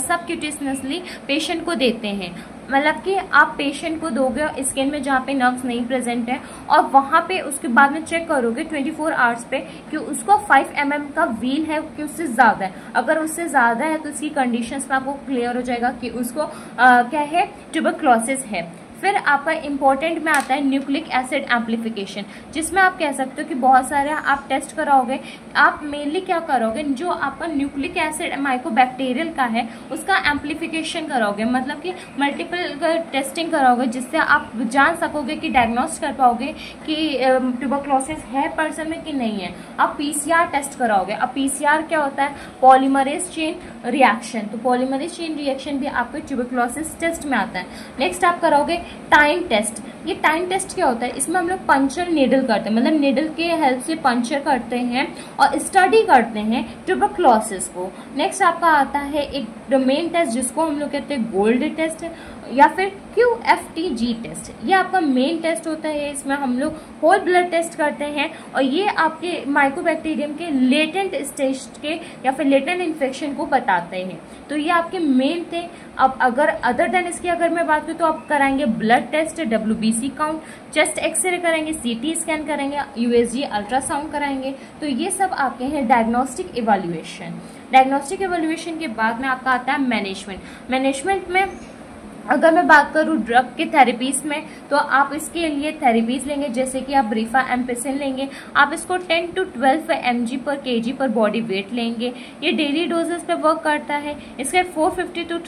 सबक्यूटेशनसली पेशेंट को देते हैं, मतलब कि आप पेशेंट को दोगे स्किन में जहाँ पे नर्व्स नहीं प्रेजेंट है, और वहाँ पे उसके बाद में चेक करोगे 24 आवर्स पे कि उसको 5 mm का व्हील है कि उससे ज़्यादा है। अगर उससे ज़्यादा है तो इसकी कंडीशंस में आपको क्लियर हो जाएगा कि उसको क्या है, ट्यूबरक्लोसिस है। फिर आपका इम्पोर्टेंट में आता है न्यूक्लिक एसिड एम्प्लीफिकेशन, जिसमें आप कह सकते हो कि बहुत सारे आप टेस्ट कराओगे। आप मेनली क्या करोगे, जो आपका न्यूक्लिक एसिड माइकोबैक्टीरियल का है उसका एम्प्लीफिकेशन कराओगे, मतलब कि मल्टीपल टेस्टिंग कराओगे, जिससे आप जान सकोगे कि डायग्नोस कर पाओगे कि ट्यूबरक्लोसिस है पर्सन में कि नहीं है। आप PCR टेस्ट कराओगे। अब PCR क्या होता है, पॉलीमरेज चेन रिएक्शन। तो पॉलीमरेज चेन रिएक्शन भी आपके ट्यूबरक्लोसिस टेस्ट में आता है। नेक्स्ट आप कराओगे टाइम टेस्ट। ये टाइम टेस्ट क्या होता है, इसमें हम लोग पंचर नीडल करते हैं, मतलब नीडल के हेल्प से पंचर करते हैं और स्टडी करते हैं ट्यूबरक्लोसिस को। नेक्स्ट आपका आता है एक मेन टेस्ट जिसको हम लोग कहते हैं गोल्ड टेस्ट। या फिर QFTG टेस्ट, ये आपका मेन टेस्ट होता है। इसमें हम लोग होल ब्लड टेस्ट करते हैं और ये आपके माइकोबैक्टीरियम के लेटेंट स्टेज के या फिर लेटेंट इन्फेक्शन को बताते हैं। तो ये आपके मेन थे। अब अगर अदर देन इसकी अगर मैं बात करूँ तो आप कराएंगे blood test, WBC count, chest X-ray करेंगे, CT स्कैन करेंगे, USG अल्ट्रासाउंड कराएंगे। तो ये सब आपके हैं डायग्नोस्टिक इवैल्यूएशन। डायग्नोस्टिक इवैल्यूएशन के बाद में आपका आता है मैनेजमेंट। मैनेजमेंट में अगर मैं बात करूँ ड्रग के थेरेपीज में, तो आप इसके लिए थेरेपीज लेंगे, जैसे कि आप रिफा एम्पिसिन लेंगे। आप इसको 10 to 12 mg/kg पर बॉडी वेट लेंगे। ये डेली डोजेस पे वर्क करता है। इसके 450 to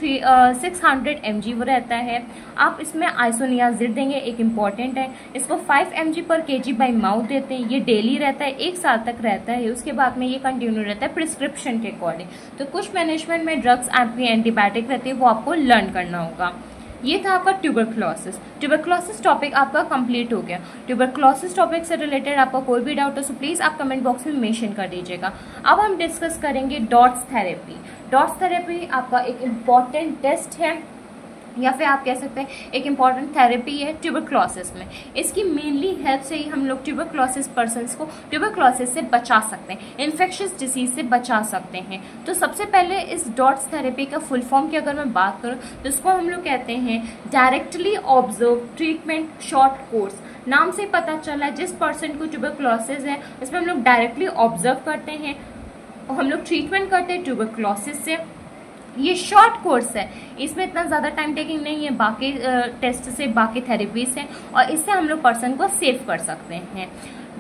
600 mg वो रहता है। आप इसमें आइसोनियाजिड देंगे, एक इम्पॉर्टेंट है। इसको 5 mg/kg बाई माउथ देते हैं। ये डेली रहता है, 1 साल तक रहता है। उसके बाद में ये कंटिन्यू रहता है प्रिस्क्रिप्शन के अकॉर्डिंग। तो कुछ मैनेजमेंट में ड्रग्स आपकी एंटीबायोटिक रहती है, वो आपको लर्न करना होगा। ये था आपका ट्यूबरक्लोसिस। ट्यूबरक्लोसिस टॉपिक आपका कंप्लीट हो गया। ट्यूबरक्लोसिस टॉपिक से रिलेटेड आपका कोई भी डाउट हो तो प्लीज़ आप कमेंट बॉक्स में मेंशन कर दीजिएगा। अब हम डिस्कस करेंगे डॉट्स थेरेपी। डॉट्स थेरेपी आपका एक इम्पॉर्टेंट टेस्ट है या फिर आप कह सकते हैं एक इम्पॉर्टेंट थेरेपी है ट्यूबरक्लोसिस में। इसकी मेनली हेल्प से ही हम लोग ट्यूबरक्लोसिस पर्सन्स को ट्यूबरक्लोसिस से बचा सकते हैं, इन्फेक्शियस डिसीज से बचा सकते हैं। तो सबसे पहले इस डॉट्स थेरेपी का फुल फॉर्म की अगर मैं बात करूं तो इसको हम लोग कहते हैं directly observe treatment short course. नाम से पता चला जिस पर्सन को ट्यूबरक्लोसिस है इसमें हम लोग डायरेक्टली ऑब्जर्व करते हैं और हम लोग ट्रीटमेंट करते हैं ट्यूबरक्लोसिस से। ये शॉर्ट कोर्स है, इसमें इतना ज़्यादा टाइम टेकिंग नहीं है बाकी टेस्ट से, बाकी थेरेपी से, और इससे हम लोग पर्सन को सेव कर सकते हैं।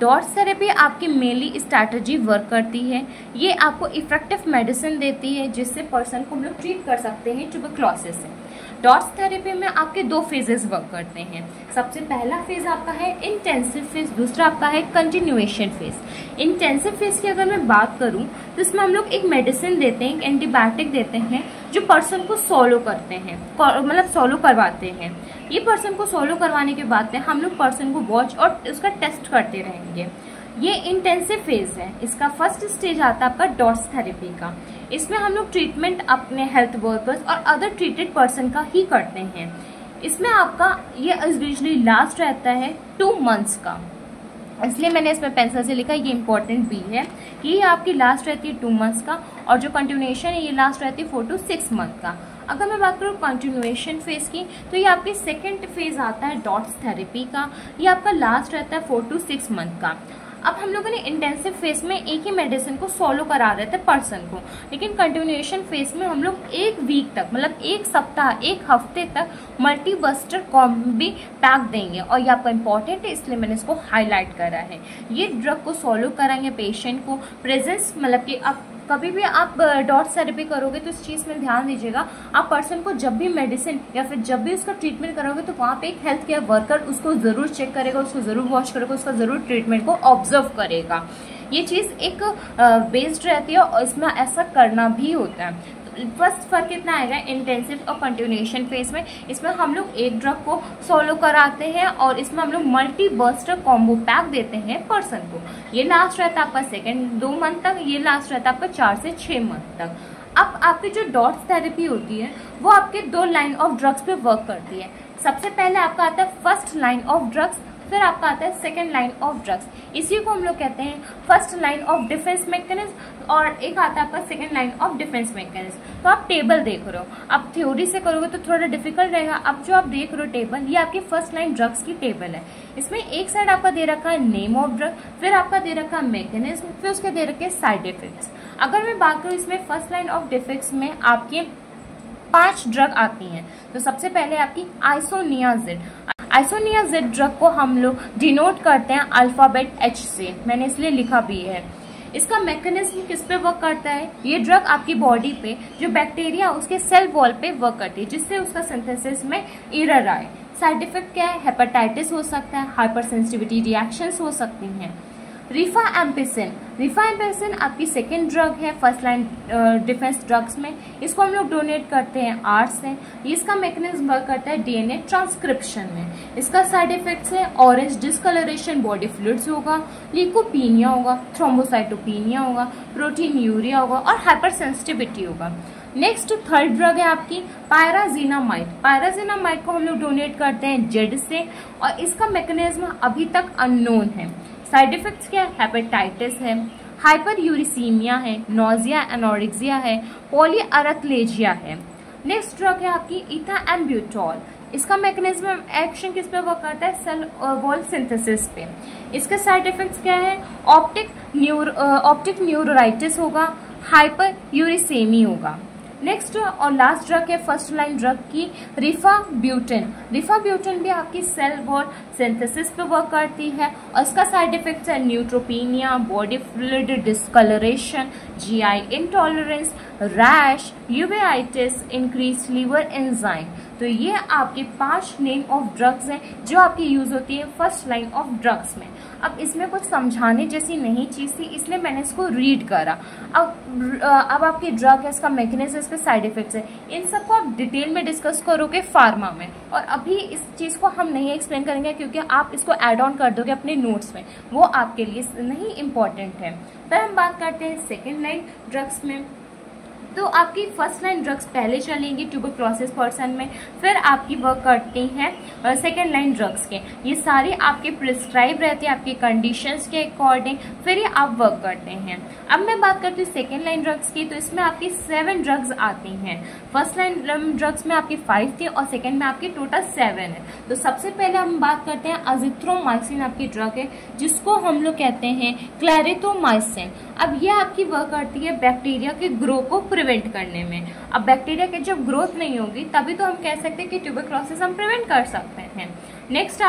डॉट्स थेरेपी आपकी मेनली स्ट्रैटेजी वर्क करती है। ये आपको इफेक्टिव मेडिसिन देती है जिससे पर्सन को हम लोग ट्रीट कर सकते हैं ट्यूबरक्लोसिस से। डॉट्स थेरेपी में आपके 2 फेजेस वर्क करते हैं। सबसे पहला फेज आपका है इंटेंसिव फेज, दूसरा आपका है कंटिन्यूएशन फेज। इंटेंसिव फेज की अगर मैं बात करूं तो इसमें हम लोग एक मेडिसिन देते हैं, एक एंटीबायोटिक देते हैं जो पर्सन को सॉलो करते हैं, मतलब सॉलो करवाते हैं। ये पर्सन को सॉलो करवाने के बाद में हम लोग पर्सन को वॉच और उसका टेस्ट करते रहेंगे। ये इंटेंसिव फेज है। इसका फर्स्ट स्टेज आता है आपका डॉट्स थेरेपी का। इसमें हम लोग ट्रीटमेंट अपने हेल्थ वर्कर्स और अदर ट्रीटेड पर्सन का ही करते हैं। इसमें आपका ये यूजुअली लास्ट रहता है 2 months का, इसलिए मैंने इसमें पेंसिल से लिखा। ये इंपॉर्टेंट भी है कि ये आपकी लास्ट रहती है 2 months का और जो कंटिन्यूएशन है ये लास्ट रहती है 4 to 6 month का। अगर मैं बात करूँ कंटिन्यूएशन फेज की तो ये आपकी सेकेंड फेज आता है डॉट्स थेरेपी का। ये आपका लास्ट रहता है 4 to 6 month का। अब हम लोगों ने इंटेंसिव फेज में एक ही मेडिसिन को सॉलो करा रहे थे पर्सन को, लेकिन कंटिन्यूएशन फेज में हम लोग 1 वीक तक, मतलब 1 सप्ताह, 1 हफ्ते तक मल्टी बस्टर कॉम्बी पैक देंगे। और ये आपका इंपॉर्टेंट है इसलिए मैंने इसको हाईलाइट करा है। ये ड्रग को सॉलो कराएंगे पेशेंट को प्रेजेंस, मतलब कि आप कभी भी आप डॉट्स थेरेपी करोगे तो इस चीज़ में ध्यान दीजिएगा, आप पर्सन को जब भी मेडिसिन या फिर जब भी उसका ट्रीटमेंट करोगे तो वहाँ पे एक हेल्थ केयर वर्कर उसको ज़रूर चेक करेगा, उसको ज़रूर वॉच करेगा, उसका ज़रूर ट्रीटमेंट को ऑब्जर्व करेगा। ये चीज़ एक बेस्ड रहती है और इसमें ऐसा करना भी होता है। फर्स्ट फर्क कितना आएगा इंटेंसिव और कंटिन्यूएशन फेज में, इसमें हम लोग एक ड्रग को सॉलो कराते हैं और इसमें हम लोग मल्टी बस्टर कॉम्बो पैक देते हैं पर्सन को। ये लास्ट रहता है आपका सेकेंड 2 month तक, ये लास्ट रहता है आपका 4 से 6 month तक। अब आपकी जो डॉट्स थेरेपी होती है वो आपके 2 लाइन ऑफ ड्रग्स पे वर्क करती है। सबसे पहले आपका आता है फर्स्ट लाइन ऑफ ड्रग्स, फिर आपका आता है सेकेंड लाइन ऑफ ड्रग्स। इसी को हम लोग कहते हैं first line of defence mechanism और एक आता है आपका second line of defence mechanism. तो आप टेबल देख रहे हो, अब थ्योरी से करोगे तो थोड़ा डिफिकल्ट रहेगा। अब जो आप देख रहे हो टेबल, ये आपकी फर्स्ट लाइन ड्रग्स की टेबल है। इसमें एक साइड आपका दे रखा है नेम ऑफ ड्रग, फिर आपका दे रखा है मैकेनिज्म, फिर उसके दे रखे साइड इफेक्ट्स। अगर मैं बात करूँ इसमें फर्स्ट लाइन ऑफ डिफेक्ट्स में आपके 5 ड्रग आती हैं। तो सबसे पहले आपकी आइसोनियाजिड। आइसोनियाजिड ड्रग को हम लोग डिनोट करते हैं अल्फाबेट H से, मैंने इसलिए लिखा भी है। इसका मैकेनिज्म किस पे वर्क करता है, ये ड्रग आपकी बॉडी पे जो बैक्टीरिया उसके सेल वॉल पे वर्क करती है जिससे उसका सिंथेसिस में एरर आए। साइड इफेक्ट क्या है, हेपेटाइटिस हो सकता है, हाइपर सेंसिटिविटी रिएक्शंस हो सकती हैं। रिफा एम्पिसिन आपकी सेकेंड ड्रग है फर्स्ट लाइन डिफेंस ड्रग्स में। इसको हम लोग डोनेट करते हैं आर्ट्स से। इसका मैकेनिज्म वर्क करता है DNA ट्रांसक्रिप्शन में। इसका साइड इफेक्ट्स है ऑरेंज डिस्कलरेशन बॉडी फ्लूइड्स होगा, ल्यूकोपीनिया होगा, थ्रोम्बोसाइटोपिनिया होगा, प्रोटीन यूरिया होगा और हाइपर सेंसिटिविटी होगा। नेक्स्ट थर्ड ड्रग है आपकी पायराजीनामाइड। पायराजीनामाइड को हम लोग डोनेट करते हैं जेड से और इसका मैकेनिज्म अभी तक अननोन है। साइड इफेक्ट्स क्या है? हेपेटाइटिस है, हाइपर यूरिसीमिया है, नोजिया, एनोरेक्सिया है, पॉलीअरेथ्लेजिया है। नेक्स्ट ड्रग है आपकी इथाम्ब्यूटोल। इसका मैकेनिज्म एक्शन किस पे वर्क करता है? सेल वॉल सिंथेसिस पे। इसके साइड इफेक्ट्स क्या है? ऑप्टिक न्यूरोराइटिस होगा, हाइपर यूरिसेमी होगा। नेक्स्ट और लास्ट ड्रग है फर्स्ट लाइन ड्रग की रिफाब्यूटिन। रिफाब्यूटिन भी आपकी सेल वॉल सिंथेसिस पे वर्क करती है और इसका साइड इफेक्ट्स है neutropenia, body fluid discolouration, GI intolerance, rash, uveitis, increase liver enzyme. तो ये आपके 5 नेम ऑफ ड्रग्स हैं जो आपकी यूज होती है फर्स्ट लाइन ऑफ ड्रग्स में। अब इसमें कुछ समझाने जैसी नहीं चीज थी इसलिए मैंने इसको रीड करा। अब आपकी ड्रग है, इसका मैकेनिज्म, इसके साइड इफेक्ट्स है, इन सबको आप डिटेल में डिस्कस करोगे फार्मा में। और अभी इस चीज को हम नहीं एक्सप्लेन करेंगे क्योंकि आप इसको ऐड ऑन कर दोगे अपने नोट्स में, वो आपके लिए नहीं इम्पोर्टेंट है। फिर हम बात करते हैं सेकेंड लाइन ड्रग्स में। तो आपकी फर्स्ट लाइन ड्रग्स पहले चलेंगी ट्यूबरक्लोसिस पर्सन में, फिर आपकी वर्क करती हैं सेकेंड लाइन ड्रग्स के। ये सारे आपके प्रिस्क्राइब रहते हैं आपके कंडीशंस के अकॉर्डिंग, फिर ये आप वर्क करते हैं। अब मैं बात करती हूँ सेकेंड लाइन ड्रग्स की, तो इसमें आपकी 7 ड्रग्स आती हैं। फर्स्ट लाइन ड्रग्स में आपकी 5 थी और सेकेंड में आपकी टोटल 7 है। तो सबसे पहले हम बात करते हैं अजिथ्रोमाइसिन आपकी ड्रग है जिसको हम लोग कहते हैं क्लैरिथोमाइसिन। अब ये आपकी वर्क करती है बैक्टीरिया के ग्रो को प्रिवेंट करने में। अब बैक्टीरिया की जब ग्रोथ नहीं होगी तभी तो हम कह सकते हैं कि ट्यूबरक्लोसिस हम प्रिवेंट कर सकते हैं। नेक्स्ट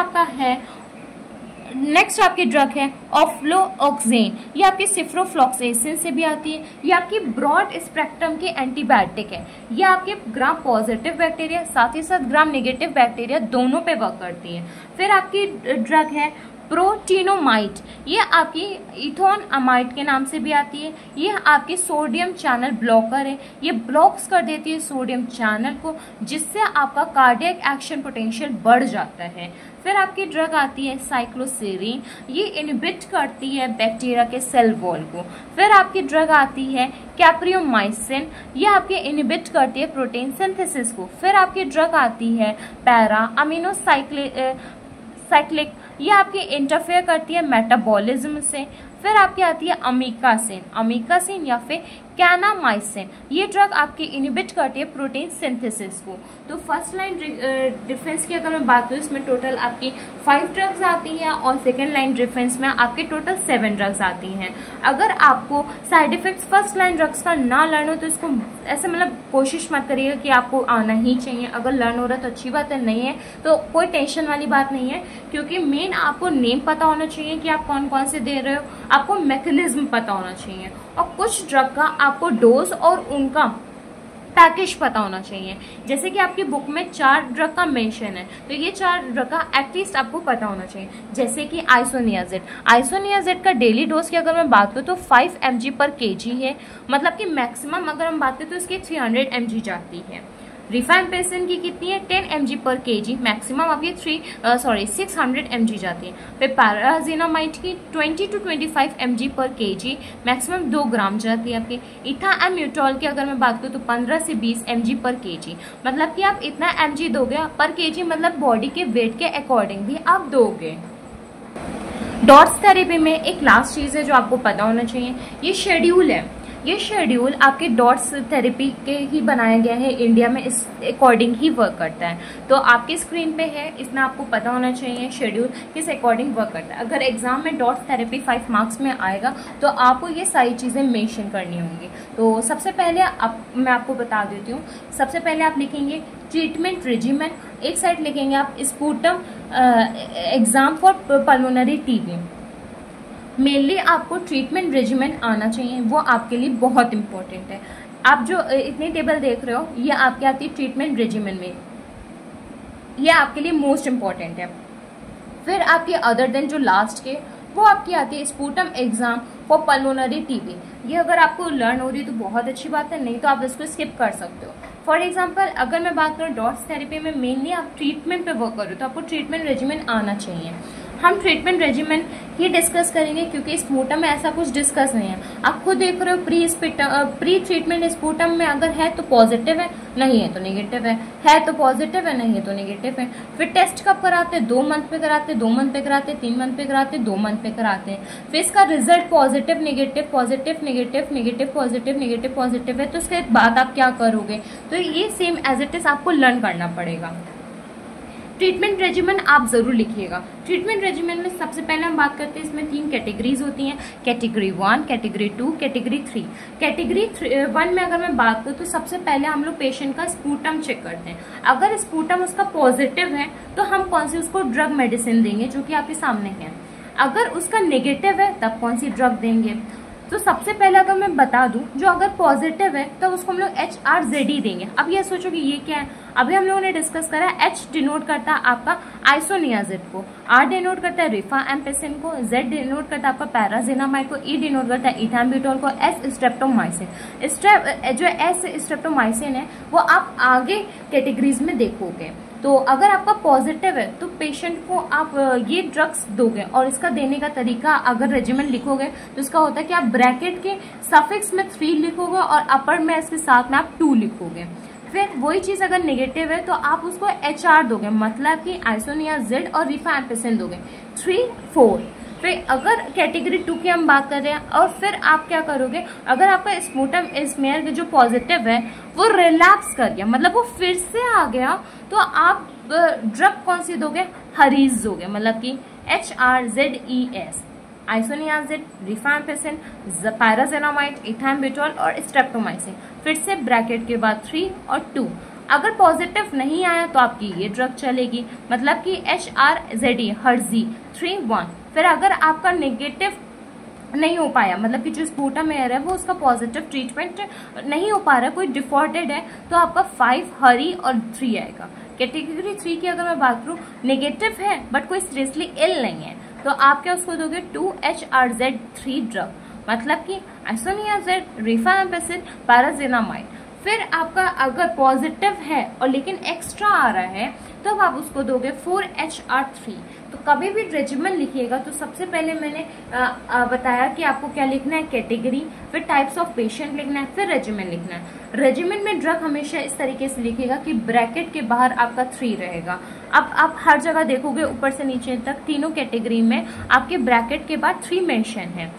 आपकी ड्रग है ऑफ्लोक्सेन। ये आपकी सिफ्रोफ्लॉक्सेसिन से भी आती है। ये आपकी ब्रॉड स्पेक्ट्रम की एंटीबायोटिक है। ये आपके ग्राम पॉजिटिव बैक्टीरिया साथ ही साथ ग्राम नेगेटिव बैक्टीरिया दोनों पे वर्क करती है। फिर आपकी ड्रग है प्रोटीनोमाइड। ये आपकी इथोनअमाइड के नाम से भी आती है। ये आपकी सोडियम चैनल ब्लॉकर है। ये ब्लॉक्स कर देती है सोडियम चैनल को जिससे आपका कार्डियक एक्शन पोटेंशियल बढ़ जाता है। फिर आपकी ड्रग आती है साइक्लोसेरिन। ये इनहिबिट करती है बैक्टीरिया के सेल वॉल को। फिर आपकी ड्रग आती है कैप्रियोमाइसिन। ये आपके इनहिबिट करती है प्रोटीन सिंथेसिस को। फिर आपकी ड्रग आती है पैरा अमीनोसाइक्लिक। ये आपकी इंटरफेयर करती है मेटाबॉलिज्म से। फिर आपकी आती है अमीकासिन या फिर कैनामाइसिन। ये ड्रग आपकी इनहिबिट करती है प्रोटीन सिंथेसिस को। तो फर्स्ट लाइन डिफरेंस की अगर मैं बात करूँ इसमें टोटल आपकी 5 ड्रग्स आती हैं और सेकेंड लाइन डिफरेंस में आपके टोटल 7 ड्रग्स आती हैं। अगर आपको side effects first line drugs का ना लर्न हो तो इसको ऐसे मतलब कोशिश मत करिएगा कि आपको आना ही चाहिए। अगर लर्न हो रहा है तो अच्छी बात है, नहीं है तो कोई टेंशन वाली बात नहीं है क्योंकि मेन आपको नेम पता होना चाहिए कि आप कौन कौन से दे रहे हो, आपको मैकेनिज्म पता होना चाहिए और कुछ ड्रग का आपको डोज और उनका पैकेज पता होना चाहिए। जैसे कि आपकी बुक में 4 ड्रग का मेंशन है तो ये 4 ड्रग का एटलीस्ट आपको पता होना चाहिए। जैसे कि आइसोनियाजेड का डेली डोज की अगर मैं बात करूँ तो 5 mg/kg है, मतलब कि मैक्सिमम अगर हम बात करें तो इसकी 300 mg जाती है। रिफैम्पिसिन की कितनी है? 10 mg/kg, मैक्सिमम आपकी 600 mg जाती है। फिर पैराजीनामाइड की 20 to 25 mg/kg, मैक्सिमम 2 ग्राम जाती है आपकी। इथाम्ब्यूटोल की अगर मैं बात करूँ तो 15 से 20 mg/kg, मतलब कि आप इतना mg दोगे पर kg, मतलब बॉडी के वेट के अकॉर्डिंग भी आप दोगे। डॉट्स थेरेपी में एक लास्ट चीज है जो आपको पता होना चाहिए, ये शेड्यूल है। ये शेड्यूल आपके डॉट्स थेरेपी के ही बनाया गया है, इंडिया में इस अकॉर्डिंग ही वर्क करता है। तो आपकी स्क्रीन पे है, इसमें आपको पता होना चाहिए शेड्यूल किस अकॉर्डिंग वर्क करता है। अगर एग्जाम में डॉट्स थेरेपी 5 मार्क्स में आएगा तो आपको ये सारी चीज़ें मेंशन करनी होंगी। तो सबसे पहले मैं आपको बता देती हूँ। सबसे पहले आप लिखेंगे ट्रीटमेंट रेजिमेन, एक साइड लिखेंगे आप sputum exam for pulmonary TB. Mainly आपको ट्रीटमेंट रेजिमेंट आना चाहिए, वो आपके लिए बहुत इंपॉर्टेंट है। आप जो इतनी टेबल देख रहे हो ये आपके आती है ट्रीटमेंट रेजिमेंट में, ये आपके लिए मोस्ट इंपॉर्टेंट है। फिर आपके अदर देन जो लास्ट के वो आपकी आती है sputum exam for pulmonary TB. ये अगर आपको लर्न हो रही है तो बहुत अच्छी बात है, नहीं तो आप इसको स्किप कर सकते हो। फॉर एग्जाम्पल अगर मैं बात करूँ डॉट्स थेरेपी में मेनली आप ट्रीटमेंट पे वर्क करो तो आपको ट्रीटमेंट रेजिमेंट आना चाहिए। हम ट्रीटमेंट रेजिमेंट ही डिस्कस करेंगे, क्योंकि स्पूटम में ऐसा कुछ डिस्कस नहीं है। आप खुद देख रहे हो प्री ट्रीटमेंट स्पूटम में अगर है तो पॉजिटिव है, नहीं है तो नेगेटिव है तो पॉजिटिव है, नहीं है तो नेगेटिव है। फिर टेस्ट कब कराते हैं? 2 मंथ पे कराते, 2 मंथ पे कराते, 3 मंथ पे कराते, 2 मंथ पे कराते हैं। फिर इसका result positive negative positive negative negative positive negative positive है, तो उसके बाद आप क्या करोगे? तो ये सेम एज इट इज आपको लर्न करना पड़ेगा। ट्रीटमेंट रेजिमेंट आप जरूर लिखिएगा। ट्रीटमेंट रेजिमेंट में सबसे पहले हम बात करते हैं, इसमें 3 कैटेगरीज होती हैं, कैटेगरी 1, कैटेगरी 2, कैटेगरी 3। कैटेगरी 1 में अगर मैं बात करूँ तो सबसे पहले हम लोग पेशेंट का स्पूटम चेक करते हैं। अगर स्पूटम उसका पॉजिटिव है तो हम कौन सी उसको ड्रग मेडिसिन देंगे, जो कि आपके सामने है। अगर उसका नेगेटिव है तब कौन सी ड्रग देंगे। तो सबसे पहले अगर मैं बता दूं, जो अगर पॉजिटिव है तो उसको हम लोग HRZD देंगे। अब ये सोचो कि ये क्या है, अभी हम लोगों ने डिस्कस करा। H डिनोट करता है आपका आइसोनियाजिड को, R डिनोट करता है रिफाएम्पिसिन को, Z डिनोट करता है आपका पैराजिनामाइड को, E डिनोट करता है इथैम्ब्यूटोल को, S स्ट्रेप्टोमाइसिन। जो S स्ट्रेप्टोमाइसिन है वो आप आगे कैटेगरीज में देखोगे। तो अगर आपका पॉजिटिव है तो पेशेंट को आप ये ड्रग्स दोगे, और इसका देने का तरीका अगर रेजिमेंट लिखोगे तो इसका होता है कि आप ब्रैकेट के सफिक्स में 3 लिखोगे और अपर में इसके साथ में आप 2 लिखोगे। फिर वही चीज अगर नेगेटिव है तो आप उसको HR दोगे, मतलब कि आइसोनियाजिड और रिफाएम्पिसिन दोगे 3, 4। फिर अगर कैटेगरी 2 की हम बात कर रहे हैं, और फिर आप क्या करोगे, अगर आपका स्पूटम स्मेयर जो पॉजिटिव है वो रिलैप्स कर गया, मतलब वो फिर से आ गया, तो आप ड्रग कौन सी दोगे? हरीज दोगे, मतलब कि HRZES, आइसोनियाजिड, रिफाएम्पिसिन, पैराजिनामाइड, इथैम्ब्यूटोल और स्ट्रेप्टोमाइसिन। फिर से ब्रैकेट के बाद 3 और 2। अगर पॉजिटिव नहीं आया तो आपकी ये ड्रग चलेगी, मतलब कि HRZE हर्जी 3, 1। फिर अगर आपका नेगेटिव नहीं हो पाया, मतलब कि जो स्पूटम एयर है वो उसका पॉजिटिव ट्रीटमेंट नहीं हो पा रहा है, कोई डिफॉल्टेड है, तो आपका 5 हरी और 3 आएगा। कैटेगरी 3 की अगर मैं बात करूं, नेगेटिव है बट कोई सीरियसली इल नहीं है, तो आप क्या उसको दोगे? 2 HRZ3 ड्रग, मतलब कि आइसोनियाजिड, रिफाएम्पिसिन, पैराजिनामाइड। फिर आपका अगर पॉजिटिव है और लेकिन एक्स्ट्रा आ रहा है तब तो आप उसको दोगे 4 HR3। तो कभी भी रेजिमेंट लिखिएगा तो सबसे पहले मैंने बताया कि आपको क्या लिखना है, कैटेगरी, फिर टाइप्स ऑफ पेशेंट लिखना है, फिर रेजिमेंट लिखना है। रेजिमेंट में ड्रग हमेशा इस तरीके से लिखिएगा कि ब्रैकेट के बाहर आपका 3 रहेगा। अब आप हर जगह देखोगे ऊपर से नीचे तक तीनों कैटेगरी में आपके ब्रैकेट के बाद 3 मेंशन है।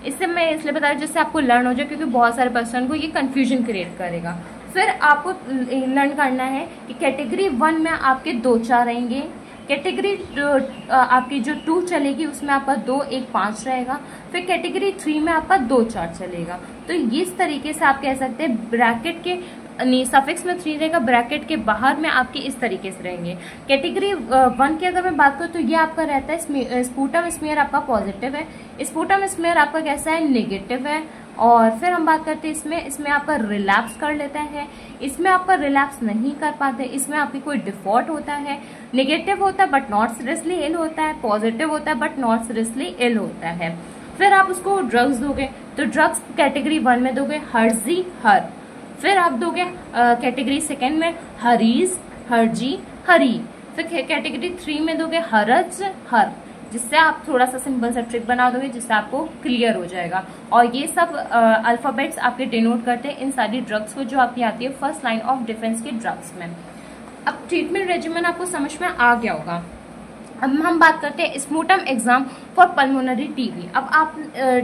इससे मैं इसलिए बता रही हूँ जिससे आपको लर्न हो जाए, क्योंकि बहुत सारे पर्सन को ये कंफ्यूजन क्रिएट करेगा। फिर आपको लर्न करना है कि कैटेगरी 1 में आपके 2, 4 रहेंगे, कैटेगरी आपकी जो 2 चलेगी उसमें आपका 2, 1, 5 रहेगा, फिर कैटेगरी 3 में आपका 2, 4 चलेगा। तो इस तरीके से आप कह सकते हैं ब्रैकेट के सफिक्स में 3 रहेगा, ब्रैकेट के बाहर में आपके इस तरीके से रहेंगे। कैटेगरी 1 की अगर मैं बात करूँ तो ये आपका रहता है स्पूटम स्मेयर आपका पॉजिटिव है, स्पूटम स्मेयर आपका कैसा है? नेगेटिव है। और फिर हम बात करते हैं इसमें आपका रिलैप्स कर लेता है, इसमें आपका रिलैप्स नहीं कर पाते, इसमें आपकी कोई डिफॉल्ट होता है, नेगेटिव होता है बट नॉट सीरियसली इल होता है, पॉजिटिव होता है बट नॉट सीरियसली इल होता है। फिर आप उसको ड्रग्स दोगे, तो ड्रग्स कैटेगरी 1 में दोगे हर्जी, हर। फिर आप दोगे कैटेगरी 2 में हरीज, हर्जी, हरी। फिर कैटेगरी 3 में दोगे हरज, हर, जिससे आप थोड़ा सा सिंपल सा ट्रिक बना दोगे जिससे आपको क्लियर हो जाएगा। और ये सब अल्फाबेट्स आपके डिनोट करते हैं इन सारी ड्रग्स को जो आपकी आती है फर्स्ट लाइन ऑफ डिफेंस के ड्रग्स में। अब ट्रीटमेंट रेजिमेंट आपको समझ में आ गया होगा। अब हम बात करते हैं sputum exam for pulmonary TB. अब आप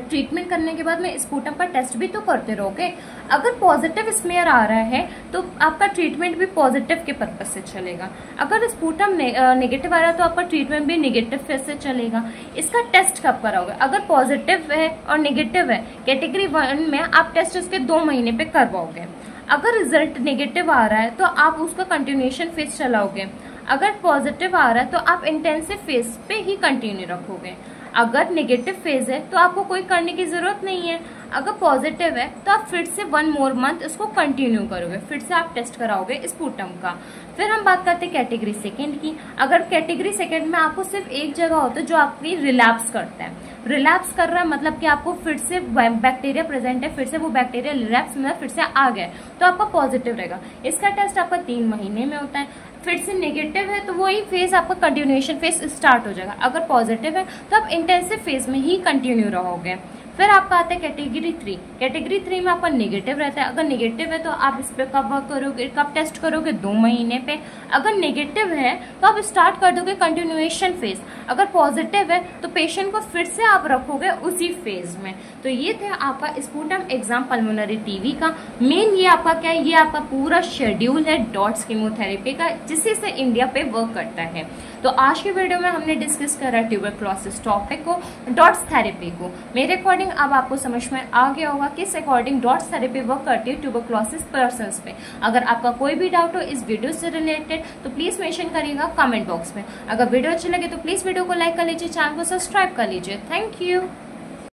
ट्रीटमेंट करने के बाद में स्पूटम का टेस्ट भी तो करते रहोगे। अगर पॉजिटिव स्मेयर आ रहा है तो आपका ट्रीटमेंट भी पॉजिटिव के पर्पज से चलेगा, अगर स्पूटम नेगेटिव आ रहा है तो आपका ट्रीटमेंट भी नेगेटिव फेज से चलेगा। इसका टेस्ट कब कराओगे? अगर पॉजिटिव है और नेगेटिव है कैटेगरी 1 में आप टेस्ट उसके 2 महीने पे करवाओगे। अगर रिजल्ट नेगेटिव आ रहा है तो आप उसका कंटिन्यूएशन फेज चलाओगे। अगर पॉजिटिव आ रहा है तो आप इंटेंसिव फेज पे ही कंटिन्यू रखोगे। अगर नेगेटिव फेज है तो आपको कोई करने की जरूरत नहीं है। अगर पॉजिटिव है तो आप फिर से 1 मोर मंथ इसको कंटिन्यू करोगे, फिर से आप टेस्ट कराओगे स्पूटम का। फिर हम बात करते हैं कैटेगरी 2 की। अगर कैटेगरी 2 में आपको सिर्फ एक जगह होता है जो आपकी रिलैप्स करता है, रिलैप्स कर रहा है मतलब कि आपको फिर से बैक्टीरिया प्रेजेंट है, फिर से वो बैक्टीरिया रिलैप्स मतलब फिर से आ गया, तो आपका पॉजिटिव रहेगा। इसका टेस्ट आपका 3 महीने में होता है। फिर से नेगेटिव है तो वही फेज आपका कंटिन्यूएशन फेज स्टार्ट हो जाएगा। अगर पॉजिटिव है तो आप इंटेंसिव फेज में ही कंटिन्यू रहोगे। फिर आपका आता है कैटेगरी 3। कैटेगरी 3 में आपका नेगेटिव रहता है। अगर नेगेटिव है तो आप इस पे कब वर्क करोगे, कब टेस्ट करोगे, 2 महीने पे। अगर नेगेटिव है तो आप स्टार्ट कर दोगे कंटिन्यूएशन फेज। अगर पॉजिटिव है तो पेशेंट को फिर से आप रखोगे उसी फेज में। तो ये थे आपका स्पुटम एग्जाम पल्मोनरी टीबी का मेन। ये आपका क्या है, ये आपका पूरा शेड्यूल है डॉट्स कीमोथेरेपी का, जिससे से इंडिया पे वर्क करता है। तो आज की वीडियो में हमने डिस्कस करा ट्यूबरक्लोसिस टॉपिक को, डॉट्स थेरेपी को। मेरे अकॉर्डिंग अब आपको समझ में आ गया होगा किस अकॉर्डिंग डॉट्स थेरेपी वर्क करती है ट्यूबरक्लोसिस पर्सन्स पे। अगर आपका कोई भी डाउट हो इस वीडियो से रिलेटेड तो प्लीज मेंशन करिएगा कमेंट बॉक्स में। अगर वीडियो अच्छी लगे तो प्लीज वीडियो को लाइक कर लीजिए, चैनल को सब्सक्राइब कर लीजिए। Thank you.